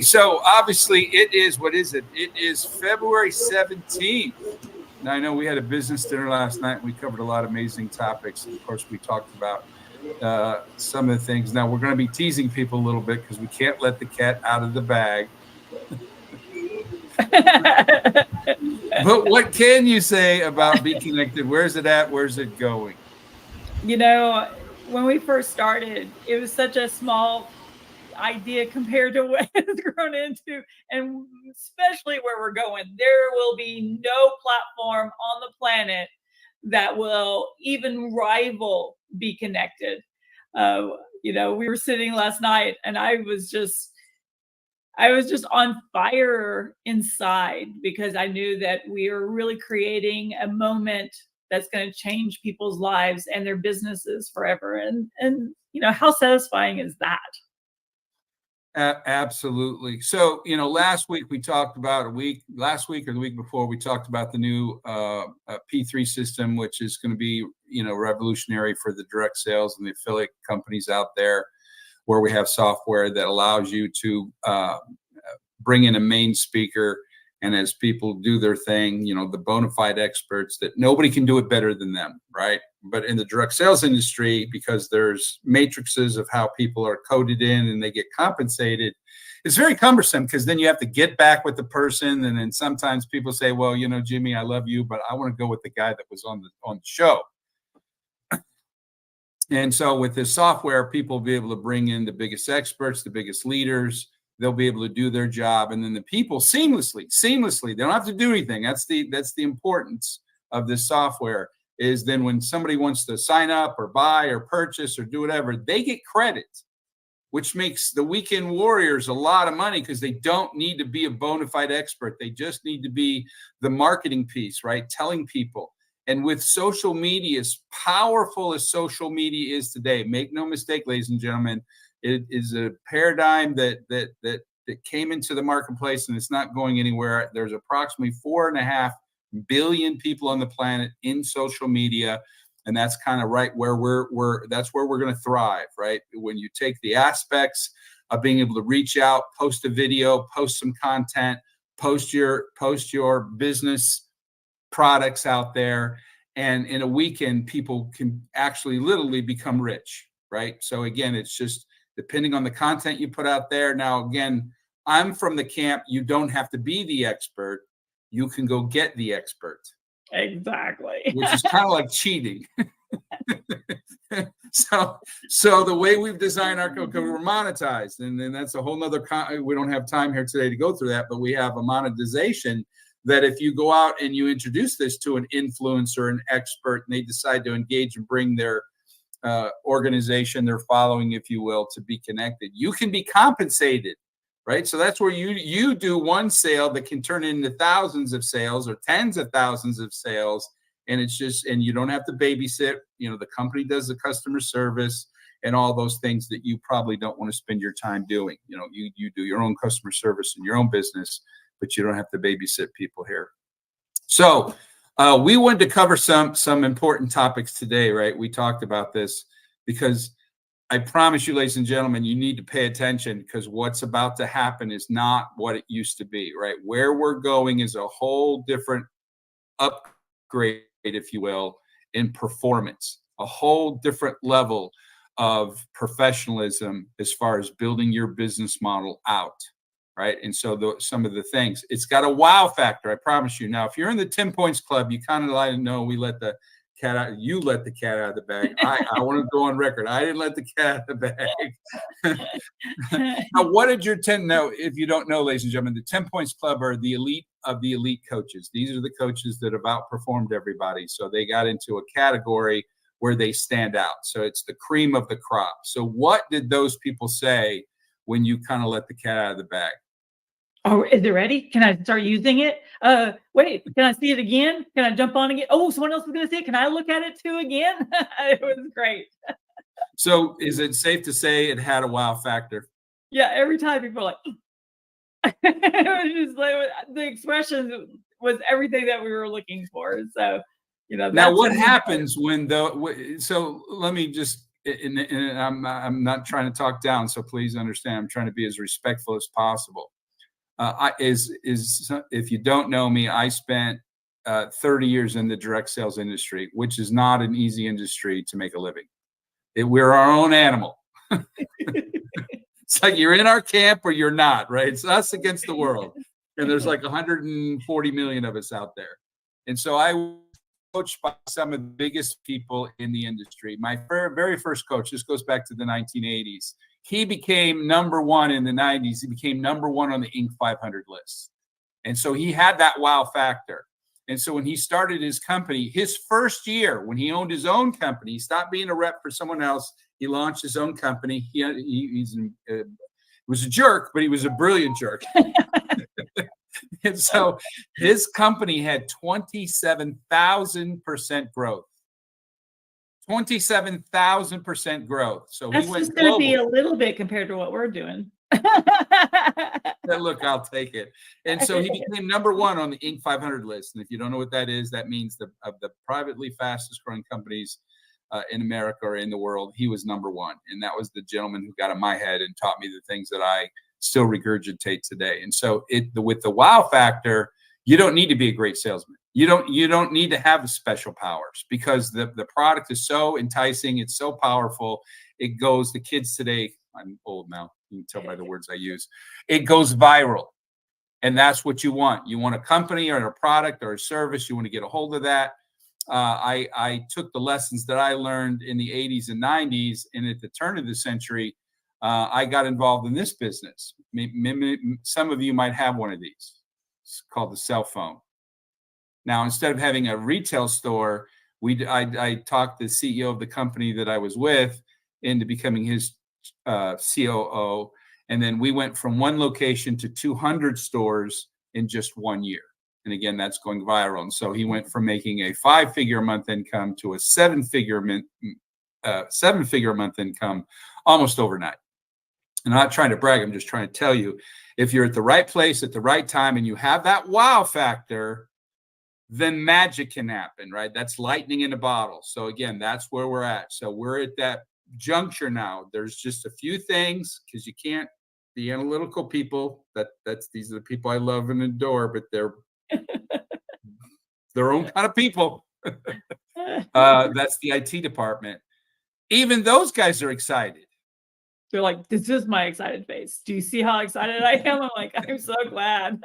So obviously it is, what is it? It is February 17th. Now I know we had a business dinner last night and we covered a lot of amazing topics. And of course, we talked about some of the things. Now we're going to be teasing people a little bit because we can't let the cat out of the bag. But what can you say about BeeKonnected? Where's it at? Where's it going? When we first started, it was such a small idea compared to what it's grown into, and especially where we're going. There will be no platform on the planet that will even rival BeeKonnected. We were sitting last night, and I was just on fire inside because I knew that we are really creating a moment that's going to change people's lives and their businesses forever. And how satisfying is that? Absolutely. So, last week we talked about last week or the week before, we talked about the new P3 system, which is going to be, revolutionary for the direct sales and the affiliate companies out there, where we have software that allows you to bring in a main speaker. And as people do their thing, the bona fide experts, that nobody can do it better than them, right? But in the direct sales industry, because there's matrices of how people are coded in and they get compensated, it's very cumbersome because then you have to get back with the person. And then sometimes people say, well, Jimmy, I love you, but I want to go with the guy that was on the show. And so with this software, people will be able to bring in the biggest experts, the biggest leaders. They'll be able to do their job. And then the people seamlessly, they don't have to do anything. That's the importance of this software, is then when somebody wants to sign up or buy or purchase or do whatever, they get credit, which makes the weekend warriors a lot of money because they don't need to be a bona fide expert. They just need to be the marketing piece, right? Telling people. And with social media, as powerful as social media is today, make no mistake, ladies and gentlemen, it is a paradigm that came into the marketplace and it's not going anywhere. There's approximately 4.5 billion people on the planet in social media. And that's kind of right where that's where we're going to thrive, right? When you take the aspects of being able to reach out, post a video, post some content, post your business products out there. And in a weekend, people can actually literally become rich, right? So again, it's just depending on the content you put out there. Now, again, I'm from the camp, you don't have to be the expert. You can go get the expert. Exactly. Which is kind of like cheating. So the way we've designed our code, we're monetized. And then that's a whole nother, we don't have time here today to go through that, but we have a monetization that if you go out and you introduce this to an influencer, an expert, and they decide to engage and bring their organization, their following, if you will, to BeeKonnected, you can be compensated, right? So that's where you do one sale that can turn into thousands of sales or tens of thousands of sales. And it's just, and you don't have to babysit, the company does the customer service and all those things that you probably don't want to spend your time doing. You do your own customer service in your own business, but you don't have to babysit people here. So we wanted to cover some important topics today, right? We talked about this because I promise you, ladies and gentlemen, you need to pay attention because what's about to happen is not what it used to be, right? Where we're going is a whole different upgrade, if you will, in performance, a whole different level of professionalism as far as building your business model out. Right. And so some of the things, it's got a wow factor, I promise you. Now, if you're in the 10 points club, you kind of like to know we let the cat out. You let the cat out of the bag. I want to go on record. I didn't let the cat out of the bag. Now, what did your 10? Now, if you don't know, ladies and gentlemen, the 10 points club are the elite of the elite coaches. These are the coaches that have outperformed everybody. So they got into a category where they stand out. So it's the cream of the crop. So what did those people say when you kind of let the cat out of the bag? Oh, is it ready? Can I start using it? Wait, can I see it again? Can I jump on again? Oh, someone else was going to see it. Can I look at it too again? It was great. So is it safe to say it had a wow factor? Yeah, every time people are like, it was just like, the expression was everything that we were looking for. So, now what happens when so let me just and I'm not trying to talk down, so please understand. I'm trying to be as respectful as possible. If you don't know me, I spent 30 years in the direct sales industry, which is not an easy industry to make a living. We're our own animal. It's like you're in our camp or you're not, right? It's us against the world. And there's like 140 million of us out there. And so I was coached by some of the biggest people in the industry. My very first coach, this goes back to the 1980s. He became number one in the 90s. He became number one on the Inc. 500 list. And so he had that wow factor. And so when he started his company, his first year, when he owned his own company, he stopped being a rep for someone else. He launched his own company. He was a jerk, but he was a brilliant jerk. And so his company had 27,000% growth. 27,000% growth. So that's he went just going to be global. a little bit compared to what we're doing. Look, I'll take it. And so he became number one on the Inc. 500 list. And if you don't know what that is, that means of the privately fastest growing companies in America or in the world, he was number one. And that was the gentleman who got in my head and taught me the things that I still regurgitate today. And so with the wow factor, you don't need to be a great salesman. You don't need to have the special powers, because the product is so enticing. It's so powerful. It goes, the kids today, I'm old now, you can tell by the words I use, it goes viral. And that's what you want. You want a company or a product or a service. You want to get a hold of that. I took the lessons that I learned in the 80s and 90s, and at the turn of the century, I got involved in this business. Some of you might have one of these. It's called the cell phone. Now, instead of having a retail store, I talked the CEO of the company that I was with into becoming his COO. And then we went from one location to 200 stores in just 1 year. And again, that's going viral. And so he went from making a 5-figure a month income to a 7-figure a month income almost overnight. And I'm not trying to brag. I'm just trying to tell you, if you're at the right place at the right time and you have that wow factor, then magic can happen, right? That's lightning in a bottle. So again, that's where we're at. So we're at that juncture now. There's just a few things, because you can't be analytical people. These are the people I love and adore, but they're their own kind of people. That's the IT department. Even those guys are excited. They're like, this is my excited face. Do you see how excited I am? I'm like, I'm so glad.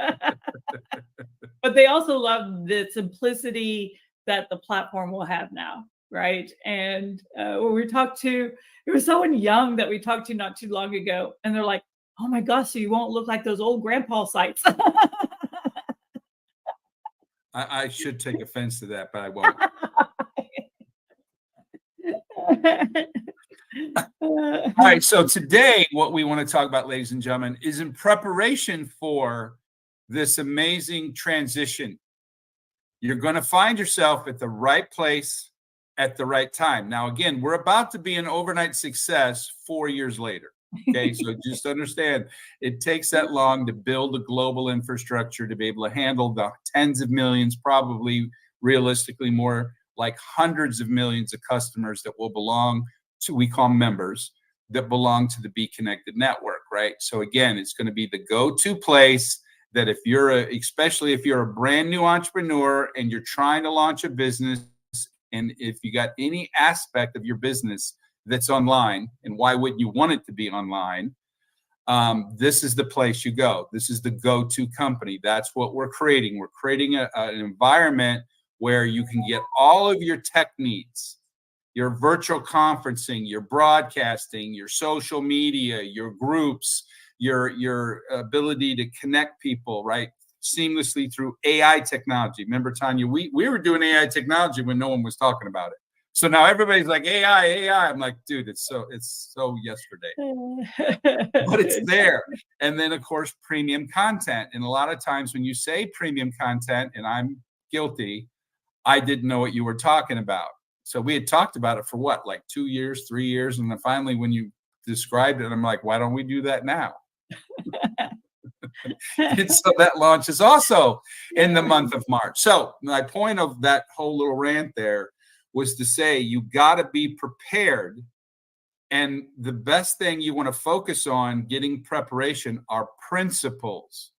But they also love the simplicity that the platform will have now, right? And when we talked to, there was someone young that we talked to not too long ago, and they're like, oh my gosh, so you won't look like those old grandpa sites. I should take offense to that, but I won't. All right. So today, what we want to talk about, ladies and gentlemen, is in preparation for this amazing transition. You're going to find yourself at the right place at the right time. Now, again, we're about to be an overnight success 4 years later. Okay. So just understand, it takes that long to build a global infrastructure to be able to handle the tens of millions, probably realistically more like hundreds of millions of customers that will belong to, we call members, that belong to the BeeKonnected network, right? So again, it's going to be the go-to place that if you're especially if you're a brand new entrepreneur and you're trying to launch a business, and if you got any aspect of your business that's online, and why wouldn't you want it to be online? This is the place you go. This is the go-to company. That's what we're creating. We're creating an environment where you can get all of your tech needs, your virtual conferencing, your broadcasting, your social media, your groups, your ability to connect people, right, seamlessly through AI technology. Remember, Tanya, we were doing AI technology when no one was talking about it. So now everybody's like, AI. I'm like, dude, it's so yesterday, but it's there. And then, of course, premium content. And a lot of times when you say premium content, and I'm guilty, I didn't know what you were talking about. So we had talked about it for what, like 2 years, 3 years. And then finally, when you described it, I'm like, why don't we do that now? And so that launch is also in the month of March. So my point of that whole little rant there was to say, you got to be prepared And the best thing you want to focus on getting preparation are principles.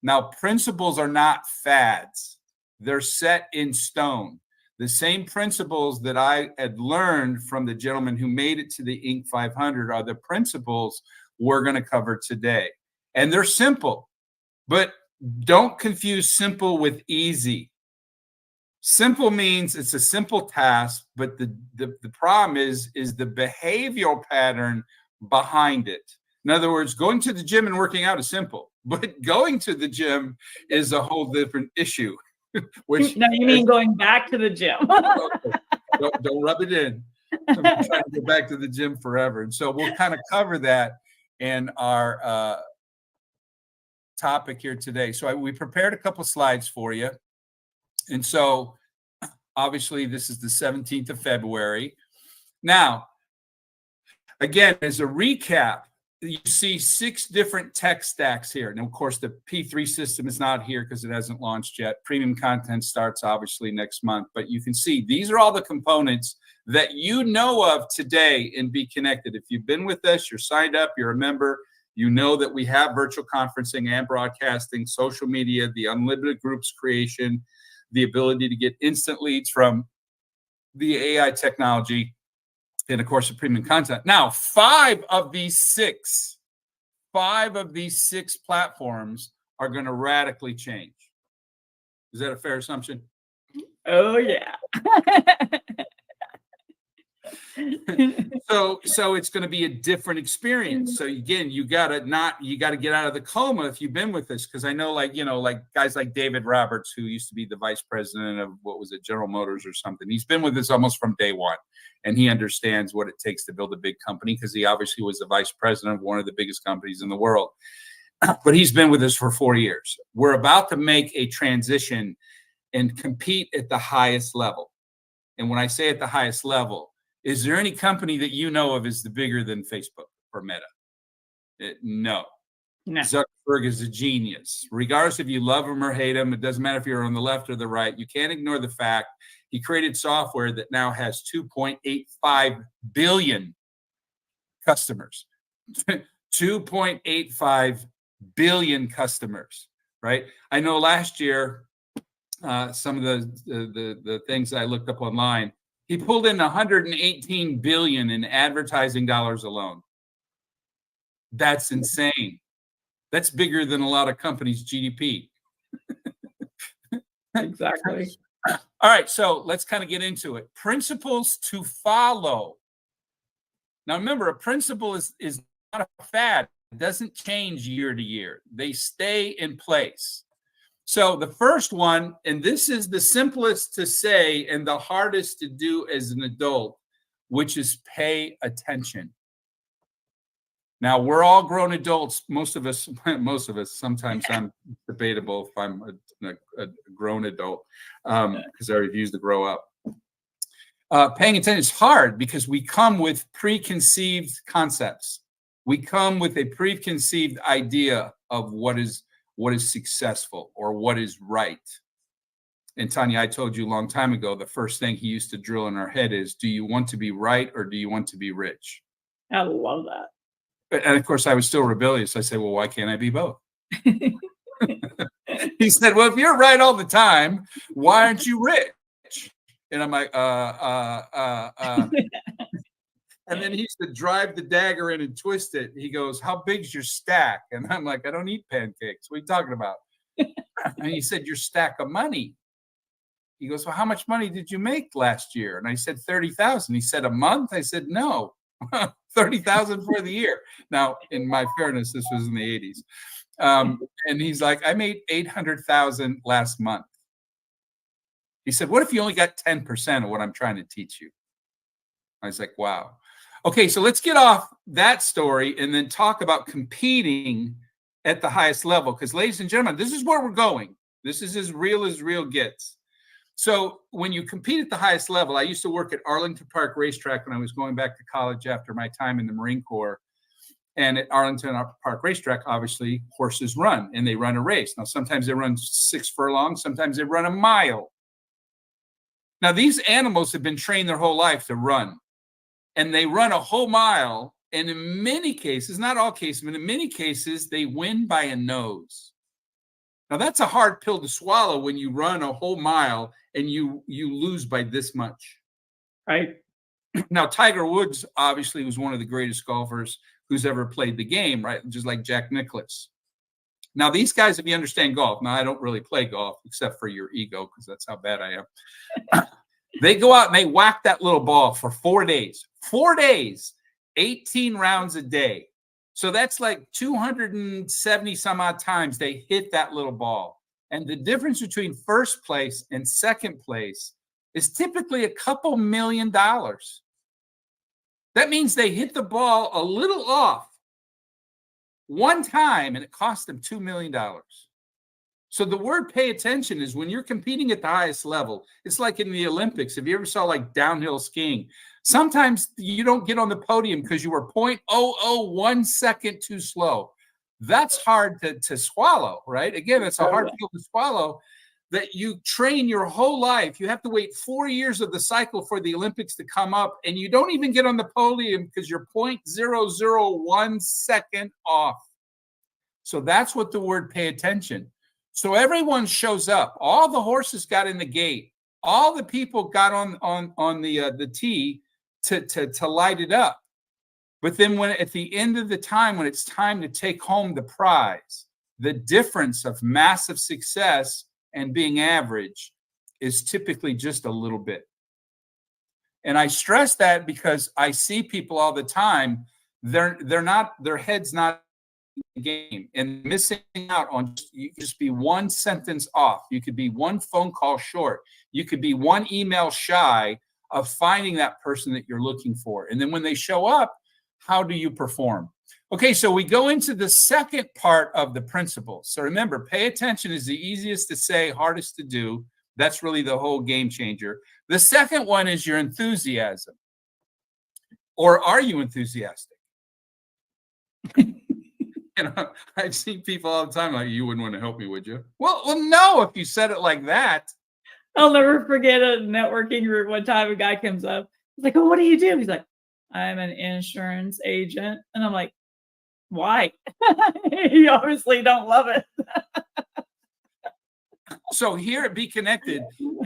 Now, principles are not fads. They're set in stone. The same principles that I had learned from the gentleman who made it to the Inc. 500 are the principles we're going to cover today. And they're simple, but don't confuse simple with easy. Simple means it's a simple task, but the problem is the behavioral pattern behind it. In other words, going to the gym and working out is simple, but going to the gym is a whole different issue. Which no, you mean going back to the gym? don't rub it in. I'm trying to go back to the gym forever, and so we'll kind of cover that in our topic here today. So we prepared a couple slides for you. And so obviously this is the 17th of February. Now, again, as a recap, you see 6 different tech stacks here. And of course, the P3 system is not here because it hasn't launched yet. Premium content starts obviously next month. But you can see these are all the components that you know of today in BeeKonnected. If you've been with us, you're signed up, you're a member, you know that we have virtual conferencing and broadcasting, social media, the unlimited groups creation, the ability to get instant leads from the AI technology, and of course the premium content. Now, 5 of these 6 platforms are going to radically change. Is that a fair assumption? Oh yeah. So it's going to be a different experience. So again, you got to get out of the coma if you've been with this, because I know, like guys like David Roberts, who used to be the vice president of General Motors or something. He's been with us almost from day one, and he understands what it takes to build a big company because he obviously was the vice president of one of the biggest companies in the world. But he's been with us for 4 years. We're about to make a transition and compete at the highest level. And when I say at the highest level, is there any company that you know of is bigger than Facebook or Meta? No. Zuckerberg is a genius. Regardless if you love him or hate him, it doesn't matter if you're on the left or the right. You can't ignore the fact he created software that now has 2.85 billion customers. 2.85 billion customers, right? I know last year, some of the things I looked up online, he pulled in 118 billion in advertising dollars alone. That's insane. That's bigger than a lot of companies' GDP. Exactly. All right, so let's kind of get into it. Principles to follow. Now, remember, a principle is not a fad. It doesn't change year to year. They stay in place. So the first one, and this is the simplest to say and the hardest to do as an adult, which is pay attention. Now, we're all grown adults. Most of us. Sometimes I'm debatable if I'm a grown adult because I refuse to grow up. Paying attention is hard because we come with preconceived concepts. We come with a preconceived idea of what is successful or what is right. And Tanya, I told you a long time ago, the first thing he used to drill in our head is, do you want to be right or do you want to be rich? I love that. And of course, I was still rebellious. I said, well, why can't I be both? He said, well, if you're right all the time, why aren't you rich? And I'm like, And then he used to drive the dagger in and twist it. He goes, how big's your stack? And I'm like, I don't eat pancakes. What are you talking about? And he said, your stack of money. He goes, well, how much money did you make last year? And I said, 30,000. He said, a month? I said, no, 30,000 for the year. Now, in my fairness, this was in the 80s. And he's like, I made 800,000 last month. He said, what if you only got 10% of what I'm trying to teach you? I was like, wow. Okay, so let's get off that story and then talk about competing at the highest level. Because, ladies and gentlemen, this is where we're going. This is as real gets. So when you compete at the highest level, I used to work at Arlington Park Racetrack when I was going back to college after my time in the Marine Corps. And at Arlington Park Racetrack, obviously, horses run, and they run a race. Now, sometimes they run 6 furlongs, sometimes they run a mile. Now, these animals have been trained their whole life to run. and they run a whole mile. And in many cases, not all cases, but in many cases, they win by a nose. Now that's a hard pill to swallow when you run a whole mile and you lose by this much. Right. Now, Tiger Woods obviously was one of the greatest golfers who's ever played the game, right? Just like Jack Nicklaus. Now, these guys, if you understand golf, now I don't really play golf except for your ego, because that's how bad I am. They go out and they whack that little ball for 4 days. 4 days, 18 rounds a day. So that's like 270 some odd times they hit that little ball. And the difference between first place and second place is typically a couple $1 million. That means they hit the ball a little off one time and it cost them $2 million. So the word pay attention is when you're competing at the highest level. It's like in the Olympics. If you ever saw like downhill skiing, sometimes you don't get on the podium because you were 0.001 second too slow. That's hard to swallow, right? Again, it's a hard pill to swallow that you train your whole life. You have to wait 4 years of the cycle for the Olympics to come up, and you don't even get on the podium because you're 0.001 second off. So that's what the word pay attention. So everyone shows up. All the horses got in the gate. All the people got on the tee to light it up. But then when at the end of the time, when it's time to take home the prize, the difference of massive success and being average is typically just a little bit. And I stress that because I see people all the time, their head's not in the game and missing out on, you could just be one sentence off. You could be one phone call short. You could be one email shy of finding that person that you're looking for. And then when they show up, how do you perform? Okay, so we go into the second part of the principle. So remember, pay attention is the easiest to say, hardest to do. That's really the whole game changer. The second one is your enthusiasm. Or are you enthusiastic? I've seen people all the time like, you wouldn't want to help me, would you? Well, no, if you said it like that. I'll never forget a networking group one time. A guy comes up. He's like, "Oh, what do you do?" He's like, "I'm an insurance agent." And I'm like, "Why?" You obviously don't love it. So here at BeeKonnected,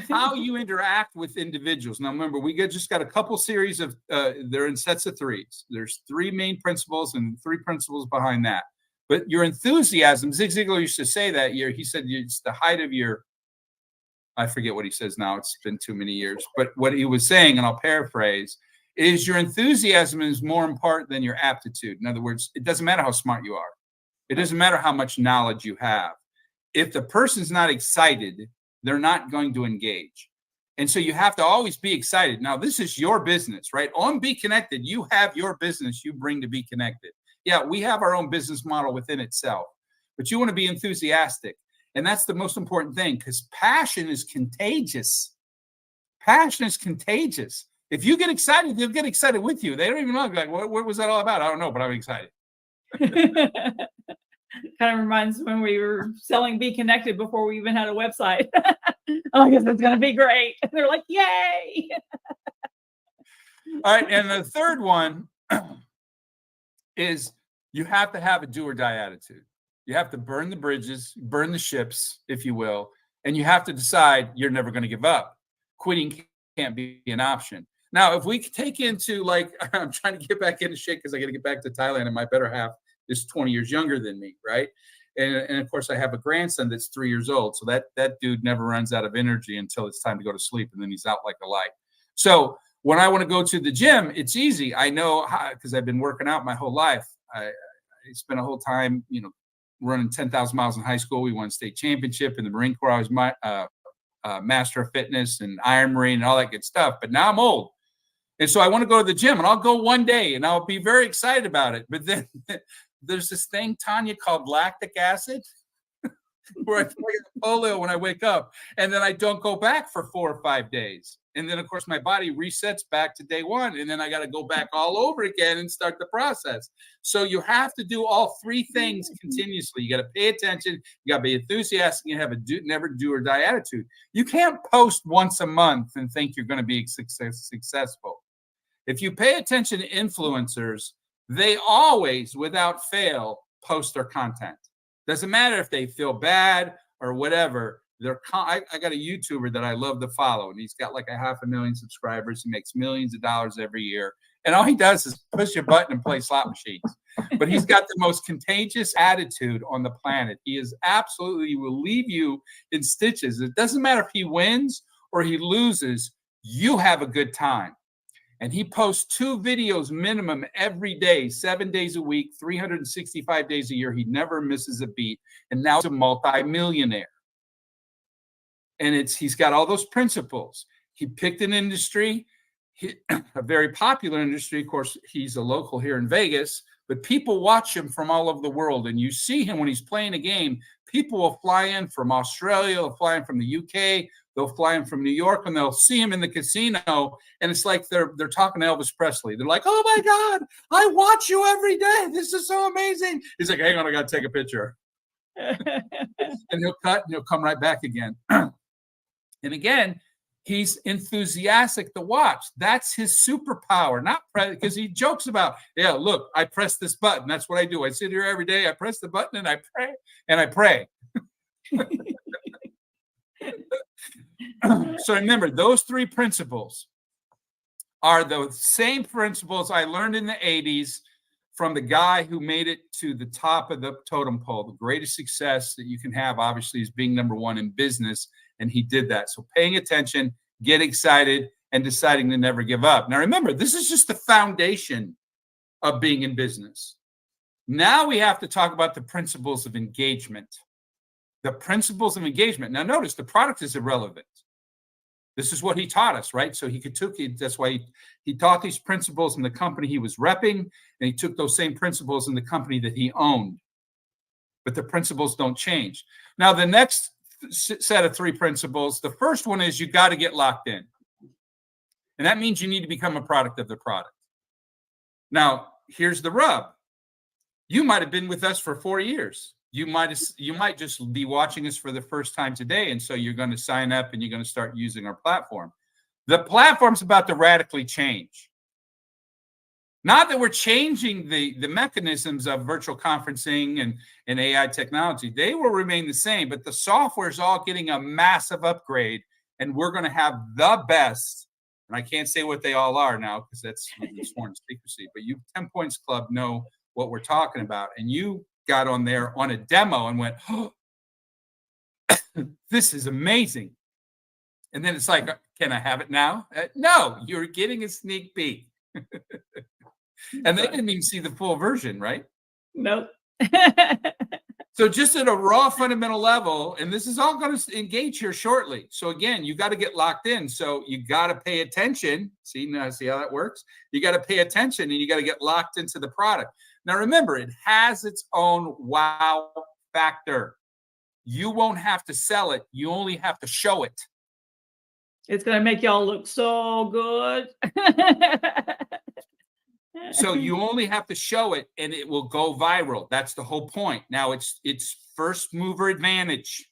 how you interact with individuals. Now, remember, we just got a couple series of, they're in sets of threes. There's 3 main principles and 3 principles behind that. But your enthusiasm, Zig Ziglar used to say that year, he said it's the height of your, I forget what he says now, it's been too many years, but what he was saying, and I'll paraphrase, is your enthusiasm is more important than your aptitude. In other words, it doesn't matter how smart you are. It doesn't matter how much knowledge you have. If the person's not excited, they're not going to engage. And so you have to always be excited. Now, this is your business, right? On BeeKonnected, you have your business you bring to BeeKonnected. Yeah, we have our own business model within itself, but you want to be enthusiastic. And that's the most important thing, because passion is contagious. Passion is contagious. If you get excited, they'll get excited with you. They don't even know, like, what was that all about? I don't know, but I'm excited. Kind of reminds me when we were selling BeeKonnected before we even had a website. I guess it's going to be great. And they're like, yay. All right. And the third one is you have to have a do or die attitude. You have to burn the bridges, burn the ships, if you will, and you have to decide you're never going to give up. Quitting can't be an option. Now, if we take into, like, I'm trying to get back into shape because I got to get back to Thailand, and my better half is 20 years younger than me, right? And of course, I have a grandson that's 3 years old. So that dude never runs out of energy until it's time to go to sleep, and then he's out like a light. So when I want to go to the gym, it's easy. I know how, because I've been working out my whole life. I spent a whole time, running 10,000 miles in high school. We won state championship in the Marine Corps. I was my master of fitness and Iron Marine and all that good stuff. But now I'm old. And so I want to go to the gym, and I'll go one day and I'll be very excited about it. But then there's this thing, Tanya, called lactic acid, where I get polio when I wake up, and then I don't go back for 4 or 5 days. And then, of course, my body resets back to day one, and then I got to go back all over again and start the process. So you have to do all 3 things continuously. You got to pay attention. You got to be enthusiastic. You have a never do or die attitude. You can't post once a month and think you're going to be successful. If you pay attention to influencers, they always, without fail, post their content. Doesn't matter if they feel bad or whatever. I got a YouTuber that I love to follow, and he's got like 500,000 subscribers. He makes millions of dollars every year. And all he does is push a button and play slot machines. But he's got the most contagious attitude on the planet. He is absolutely, he will leave you in stitches. It doesn't matter if he wins or he loses, you have a good time. And he posts 2 videos minimum every day, 7 days a week, 365 days a year. He never misses a beat. And now he's a multi-millionaire. And he's got all those principles. He picked an industry, a very popular industry. Of course, he's a local here in Vegas, but people watch him from all over the world. And you see him when he's playing a game. People will fly in from Australia, they'll fly in from the UK, they'll fly in from New York, and they'll see him in the casino. And it's like they're talking to Elvis Presley. They're like, "Oh my God, I watch you every day. This is so amazing." He's like, "Hang on, I got to take a picture." And he'll cut and he'll come right back again. And again, he's enthusiastic to watch. That's his superpower, not because he jokes about, "Yeah, look, I press this button. That's what I do. I sit here every day. I press the button and I pray and I pray." So remember, those 3 principles are the same principles I learned in the 80s from the guy who made it to the top of the totem pole. The greatest success that you can have, obviously, is being number 1 in business. And he did that. So paying attention, get excited, and deciding to never give up. Now, remember, this is just the foundation of being in business. Now we have to talk about the principles of engagement. The principles of engagement. Now, notice the product is irrelevant. This is what he taught us, right? So that's why he taught these principles in the company he was repping, and he took those same principles in the company that he owned. But the principles don't change. Now, the next set of 3 principles, the first one is you got to get locked in. And that means you need to become a product of the product. Now, here's the rub. You might have been with us for 4 years. You might just be watching us for the first time today. And so you're going to sign up and you're going to start using our platform. The platform's about to radically change. Not that we're changing the mechanisms of virtual conferencing and AI technology. They will remain the same, but the software is all getting a massive upgrade, and we're going to have the best. And I can't say what they all are now because that's sworn secrecy, but you 10 Points Club know what we're talking about. And you got on there on a demo and went, "Oh, this is amazing." And then it's like, "Can I have it now?" No, you're getting a sneak peek. And they didn't even see the full version, right? Nope. So just at a raw fundamental level, and this is all going to engage here shortly. So again, you got to get locked in. So you got to pay attention. See how that works? You got to pay attention and you got to get locked into the product. Now, remember, it has its own wow factor. You won't have to sell it. You only have to show it. It's going to make y'all look so good. So you only have to show it and it will go viral. That's the whole point. Now it's first mover advantage.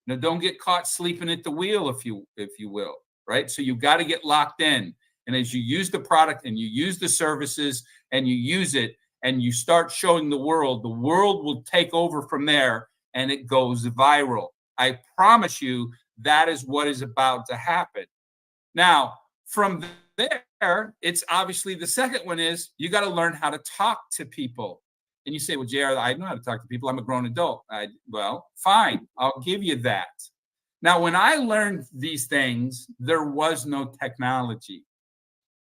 Now don't get caught sleeping at the wheel, if you will, right? So you got to get locked in. And as you use the product and you use the services and you use it and you start showing the world will take over from there and it goes viral. I promise you that is what is about to happen. Now, from there, it's obviously the second one is you got to learn how to talk to people. And you say, "Well, JR, I know how to talk to people. I'm a grown adult." Well, fine. I'll give you that. Now, when I learned these things, there was no technology.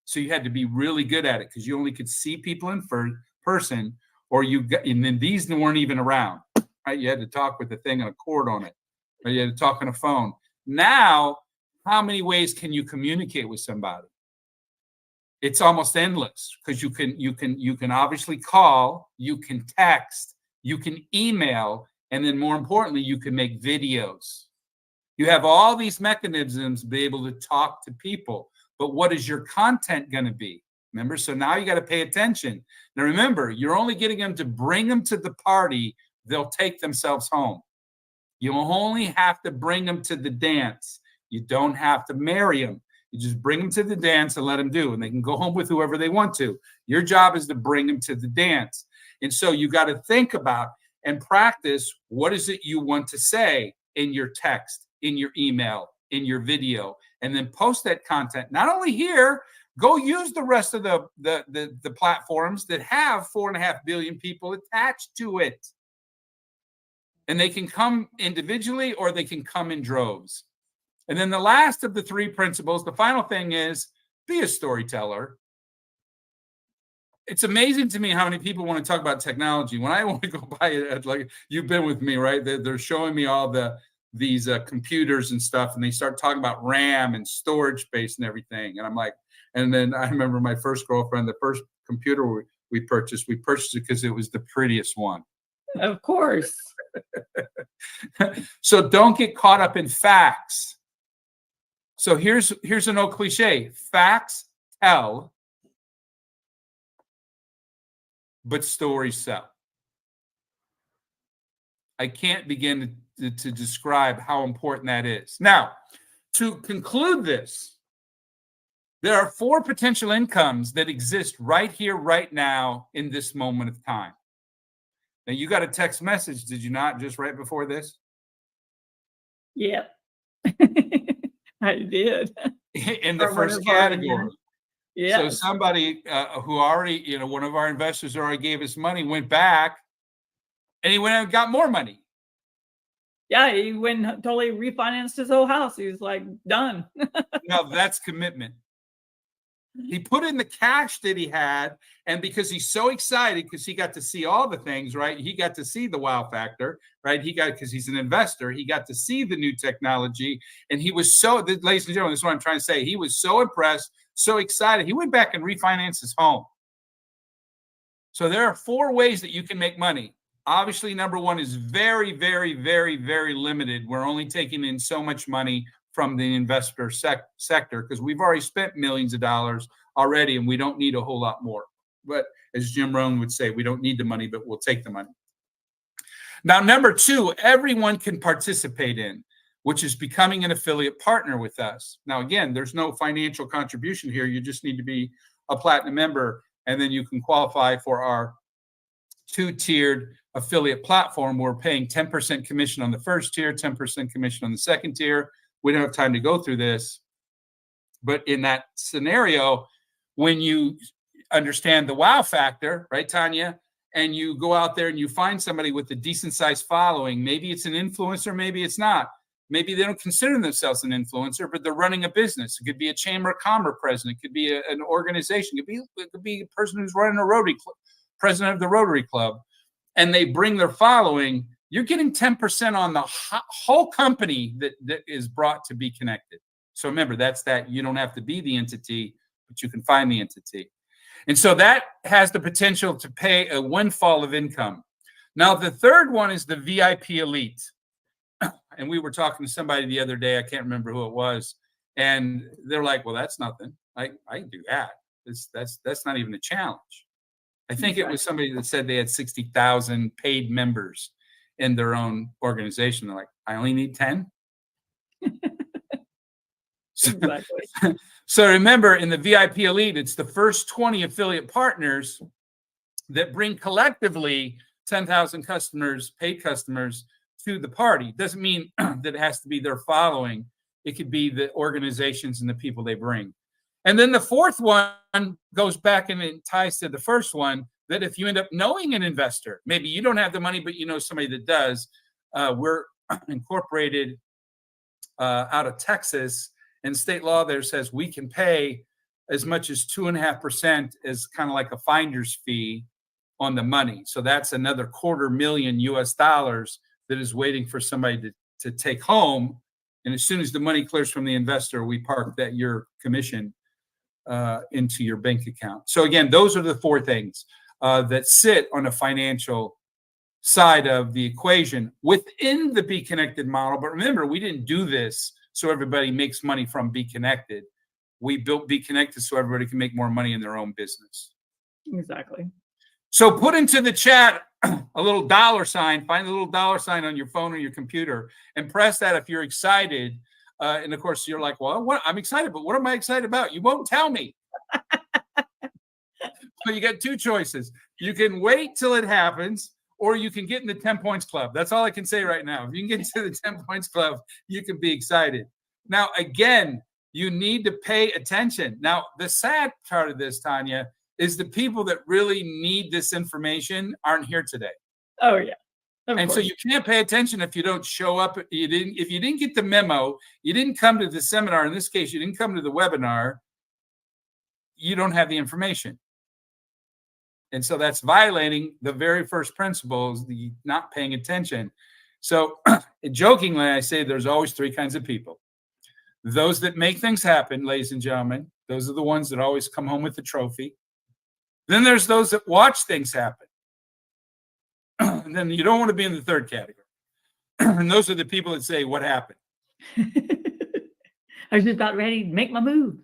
So you had to be really good at it because you only could see people in person and then these weren't even around, right? You had to talk with the thing and a cord on it, or you had to talk on a phone. Now, how many ways can you communicate with somebody? It's almost endless because you can obviously call, you can text, you can email, and then more importantly, you can make videos. You have all these mechanisms to be able to talk to people. But what is your content going to be? Remember? So now you got to pay attention. Now remember, you're only getting them to bring them to the party. They'll take themselves home. You only have to bring them to the dance. You don't have to marry them. You just bring them to the dance and let them do, and they can go home with whoever they want to. Your job is to bring them to the dance. And so you got to think about and practice, what is it you want to say in your text, in your email, in your video, and then post that content. Not only here, go use the rest of the platforms that have 4.5 billion people attached to it. And they can come individually or they can come in droves. And then the last of the 3 principles, the final thing is be a storyteller. It's amazing to me how many people want to talk about technology. When I want to go buy it, like you've been with me, right? They're showing me all these computers and stuff, and they start talking about RAM and storage space and everything. And I'm like, and then I remember my first girlfriend, the first computer we purchased it because it was the prettiest one. Of course. So don't get caught up in facts. So here's an old cliche: facts tell, but stories sell. I can't begin to describe how important that is. Now, to conclude this, there are 4 potential incomes that exist right here, right now, in this moment of time. Now, you got a text message, did you not, just right before this? Yep. I did. In the first category. Yeah. So somebody who already, one of our investors already gave us money, went back, and he went and got more money. Yeah, he went and totally refinanced his whole house. He was like, done. Now, that's commitment. He put in the cash that he had, and because he's so excited, because he got to see all the things, right? He got to see the wow factor, right? Because he's an investor, he got to see the new technology, and he was so, ladies and gentlemen, this is what I'm trying to say. He was so impressed, so excited. He went back and refinanced his home. So there are 4 ways that you can make money. Obviously, number 1 is very, very, very, very limited. We're only taking in so much money from the investor sector because we've already spent millions of dollars already, and we don't need a whole lot more. But as Jim Rohn would say, we don't need the money, but we'll take the money. Now, number 2, everyone can participate in, which is becoming an affiliate partner with us. Now, again, there's no financial contribution here. You just need to be a platinum member, and then you can qualify for our 2-tiered affiliate platform. We're paying 10% commission on the first tier, 10% commission on the second tier. We don't have time to go through this, but in that scenario, when you understand the wow factor, right, Tanya, and you go out there and you find somebody with a decent sized following, maybe it's an influencer, maybe it's not. Maybe they don't consider themselves an influencer, but they're running a business. It could be a chamber of commerce president. It could be an organization. It could be a person who's running a Rotary Club, president of the Rotary Club, and they bring their following. You're getting 10% on the whole company that is brought to BeeKonnected. So remember, that's that. You don't have to be the entity, but you can find the entity. And so that has the potential to pay a windfall of income. Now, the third one is the VIP Elite. And we were talking to somebody the other day, I can't remember who it was, and they're like, well, that's nothing. I can do that. That's not even a challenge. I think it was somebody that said they had 60,000 paid members in their own organization. They're like, I only need 10. Exactly. So remember, in the VIP Elite, it's the first 20 affiliate partners that bring collectively 10,000 customers, paid customers, to the party. Doesn't mean that it has to be their following. It could be the organizations and the people they bring. And then the fourth one goes back and it ties to the first one, that if you end up knowing an investor, maybe you don't have the money, but you know somebody that does. We're incorporated out of Texas, and state law there says we can pay as much as 2.5% as kind of like a finder's fee on the money. So that's another $250,000 US that is waiting for somebody to take home. And as soon as the money clears from the investor, we park that your commission into your bank account. So again, those are the 4 things that sit on a financial side of the equation within the BeeKonnected model. But remember, we didn't do this so everybody makes money from BeeKonnected. We built BeeKonnected so everybody can make more money in their own business. Exactly. So put into the chat a little $sign, find a little $sign on your phone or your computer, and press that if you're excited And of course, you're like, well, what? I'm excited, but what am I excited about? You won't tell me. So you got two choices. You can wait till it happens, or you can get in the 10 points club. That's all I can say right now. If you can get into the 10 points club, you can be excited. Now, again, you need to pay attention. Now, the sad part of this, Tanya, is the people that really need this information aren't here today. Oh, yeah. And so you can't pay attention if you don't show up. If you didn't get the memo, you didn't come to the seminar. In this case, you didn't come to the webinar. You don't have the information. And so that's violating the very first principle, is the not paying attention. So jokingly, I say there's always three kinds of people. Those that make things happen, ladies and gentlemen, those are the ones that always come home with the trophy. Then there's those that watch things happen. And then you don't want to be in the third category. And those are the people that say, what happened? I was just about ready to make my move.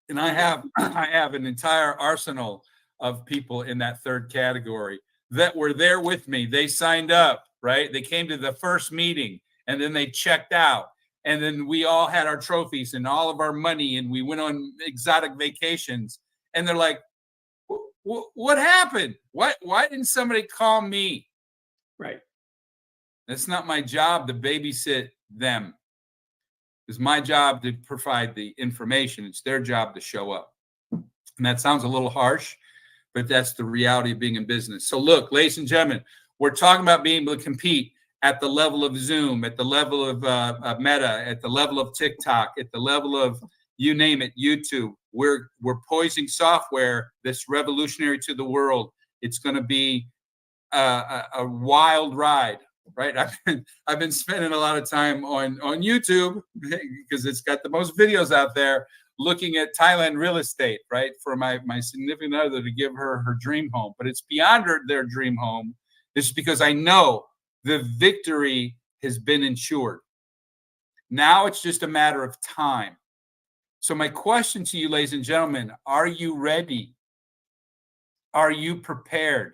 And I have an entire arsenal of people in that third category that were there with me. They signed up, right? They came to the first meeting and then they checked out. And then we all had our trophies and all of our money, and we went on exotic vacations. And they're like, what happened? Why didn't somebody call me? Right. It's not my job to babysit them. It's my job to provide the information. It's their job to show up. And that sounds a little harsh, but that's the reality of being in business. So look, ladies and gentlemen, we're talking about being able to compete at the level of Zoom, at the level of Meta, at the level of TikTok, at the level of, you name it, YouTube. We're poising software that's revolutionary to the world. It's going to be a wild ride, right? I've been spending a lot of time on YouTube because it's got the most videos out there, looking at Thailand real estate, right? For my significant other to give her dream home. But it's beyond their dream home. It's because I know the victory has been ensured. Now it's just a matter of time. So my question to you, ladies and gentlemen, are you ready? Are you prepared?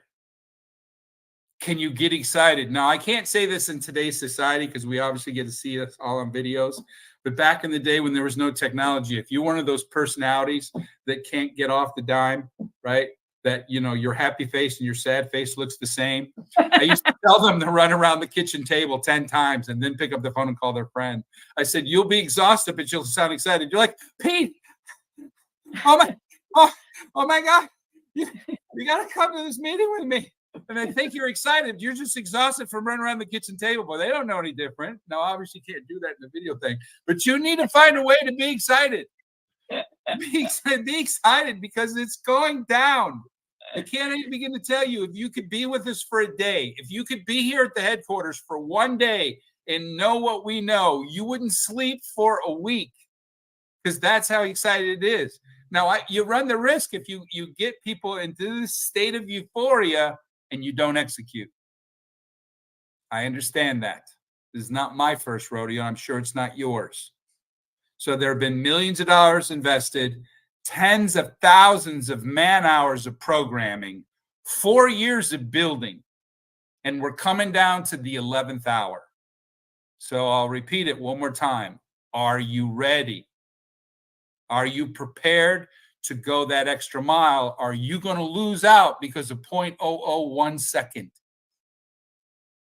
Can you get excited? Now, I can't say this in today's society because we obviously get to see us all on videos. But back in the day when there was no technology, if you're one of those personalities that can't get off the dime, right? That, you know, your happy face and your sad face looks the same. I used to tell them to run around the kitchen table 10 times and then pick up the phone and call their friend. I said, you'll be exhausted, but you'll sound excited. You're like, Pete, oh my God, you got to come to this meeting with me. And they think you're excited. You're just exhausted from running around the kitchen table. But they don't know any different. Now, obviously, you can't do that in the video thing. But you need to find a way to be excited. Be excited because it's going down. I can't even begin to tell you, if you could be with us for a day, if you could be here at the headquarters for one day and know what we know, you wouldn't sleep for a week because that's how excited it is. Now, you run the risk if you get people into this state of euphoria and you don't execute. I understand that. This is not my first rodeo. I'm sure it's not yours. So there have been millions of dollars invested, tens of thousands of man hours of programming, 4 years of building, and we're coming down to the 11th hour. So I'll repeat it one more time. Are you ready? Are you prepared to go that extra mile? Are you going to lose out because of 0.001 second?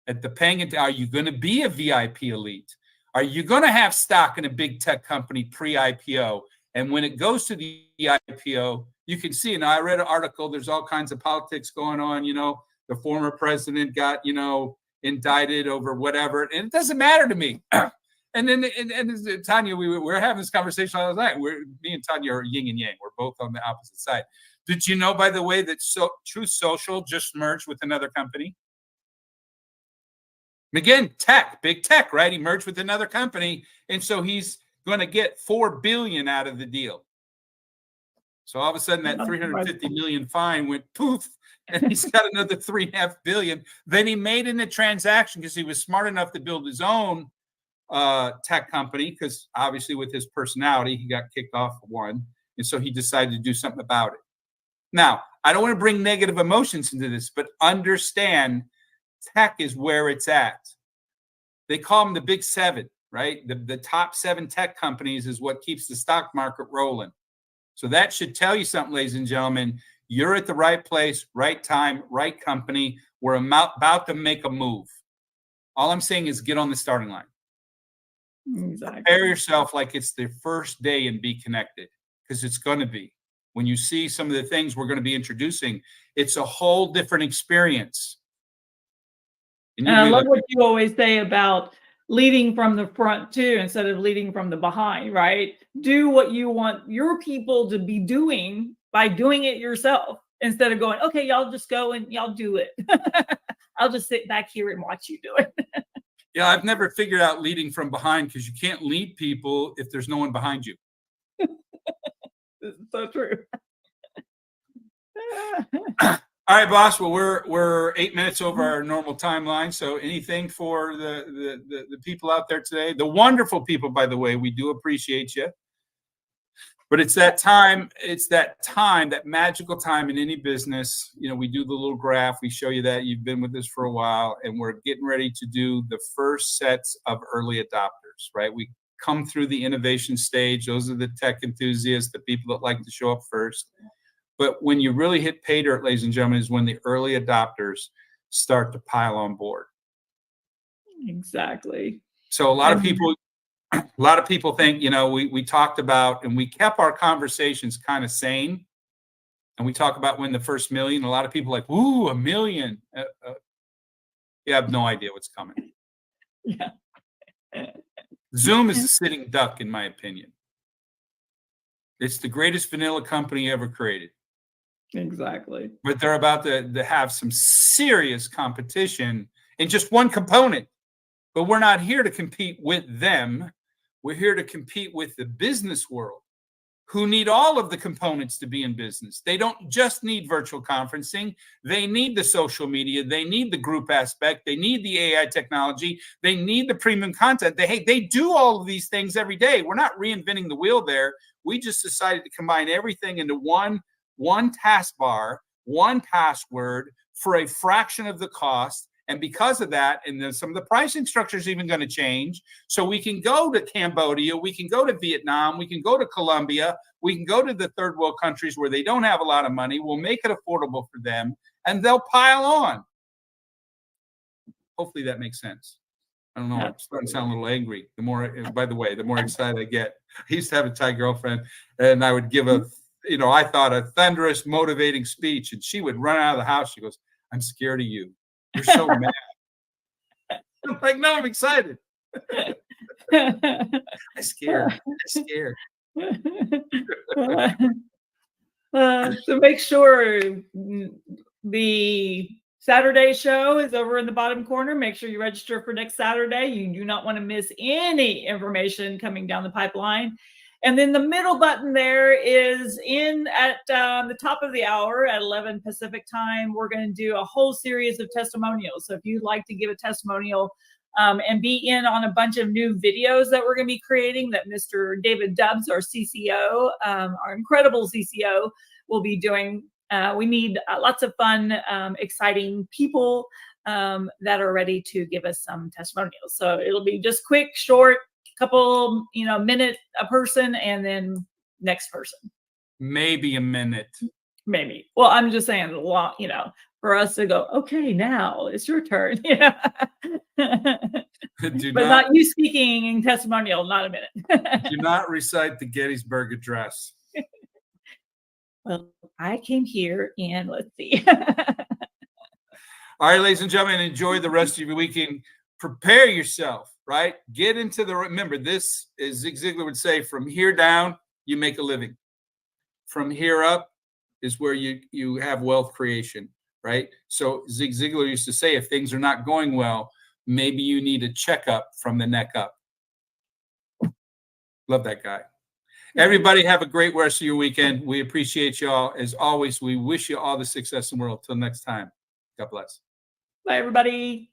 At the paying it, are you going to be a VIP elite? Are you going to have stock in a big tech company pre-IPO? And when it goes to the IPO, you can see, and I read an article, there's all kinds of politics going on. You know, the former president got, you know, indicted over whatever. And it doesn't matter to me. And then, and Tanya, we were having this conversation last night. Me and Tanya are yin and yang. We're both on the opposite side. Did you know, by the way, that Truth Social just merged with another company? Again, tech, big tech, right? He merged with another company. And so he's going to get $4 billion out of the deal. So all of a sudden that 350 million fine went poof, and he's got another $3.5 billion. Then he made in a transaction because he was smart enough to build his own tech company, because obviously with his personality, he got kicked off one. And so he decided to do something about it. Now, I don't want to bring negative emotions into this, but understand tech is where it's at. They call them the big seven. right? The top 7 tech companies is what keeps the stock market rolling. So that should tell you something, ladies and gentlemen. You're at the right place, right time, right company. We're about to make a move. All I'm saying is get on the starting line. Exactly. Prepare yourself like it's the first day in BeeKonnected, because it's going to be. When you see some of the things we're going to be introducing, it's a whole different experience. And I love what you always say about leading from the front too, instead of leading from the behind, right? Do what you want your people to be doing by doing it yourself, instead of going, okay, y'all just go and y'all do it. I'll just sit back here and watch you do it. Yeah, I've never figured out leading from behind, because you can't lead people if there's no one behind you. This is so true. All right, boss. Well, we're 8 minutes over our normal timeline. So anything for the people out there today, the wonderful people, by the way, we do appreciate you. But it's that time, that magical time in any business. You know, we do the little graph. We show you that you've been with us for a while, and we're getting ready to do the first sets of early adopters, right? We come through the innovation stage. Those are the tech enthusiasts, the people that like to show up first. But when you really hit pay dirt, ladies and gentlemen, is when the early adopters start to pile on board. Exactly. So a lot of people think, you know, we talked about, and we kept our conversations kind of sane. And we talk about when the first million, a lot of people are like, ooh, $1 million. You have no idea what's coming. Yeah. Zoom is a sitting duck, in my opinion. It's the greatest vanilla company ever created. Exactly. But they're about to have some serious competition in just one component. But we're not here to compete with them. We're here to compete with the business world, who need all of the components to be in business. They don't just need virtual conferencing. They need the social media. They need the group aspect. They need the AI technology. They need the premium content. They do all of these things every day. We're not reinventing the wheel there. We just decided to combine everything into one taskbar, one password for a fraction of the cost. And because of that, and then some of the pricing structure is even going to change. So we can go to Cambodia, we can go to Vietnam, we can go to Colombia, we can go to the third world countries where they don't have a lot of money. We'll make it affordable for them, and they'll pile on. Hopefully that makes sense. I don't know. I'm starting to sound a little angry. By the way, the more excited I get. I used to have a Thai girlfriend, and I would give I thought a thunderous, motivating speech, and she would run out of the house. She goes, "I'm scared of you. You're so mad." I'm like, no, I'm excited. I'm scared. So make sure the Saturday show is over in the bottom corner. Make sure you register for next Saturday. You do not want to miss any information coming down the pipeline. And then the middle button there is in at the top of the hour at 11 Pacific time. We're going to do a whole series of testimonials. So if you'd like to give a testimonial and be in on a bunch of new videos that we're going to be creating that Mr. David Dubbs, our CCO, our incredible CCO, will be doing. We need lots of fun, exciting people that are ready to give us some testimonials. So it'll be just quick, short, couple, minute a person, and then next person. Maybe a minute. Maybe. Well, I'm just saying, for us to go, okay, now it's your turn. But not you speaking in testimonial, not a minute. Do not recite the Gettysburg Address. Well, I came here and let's see. All right, ladies and gentlemen, enjoy the rest of your weekend. Prepare yourself, right? Get into remember, this is Zig Ziglar would say, from here down, you make a living. From here up is where you have wealth creation, right? So Zig Ziglar used to say, if things are not going well, maybe you need a checkup from the neck up. Love that guy. Everybody have a great rest of your weekend. We appreciate y'all. As always, we wish you all the success in the world. Till next time, God bless. Bye, everybody.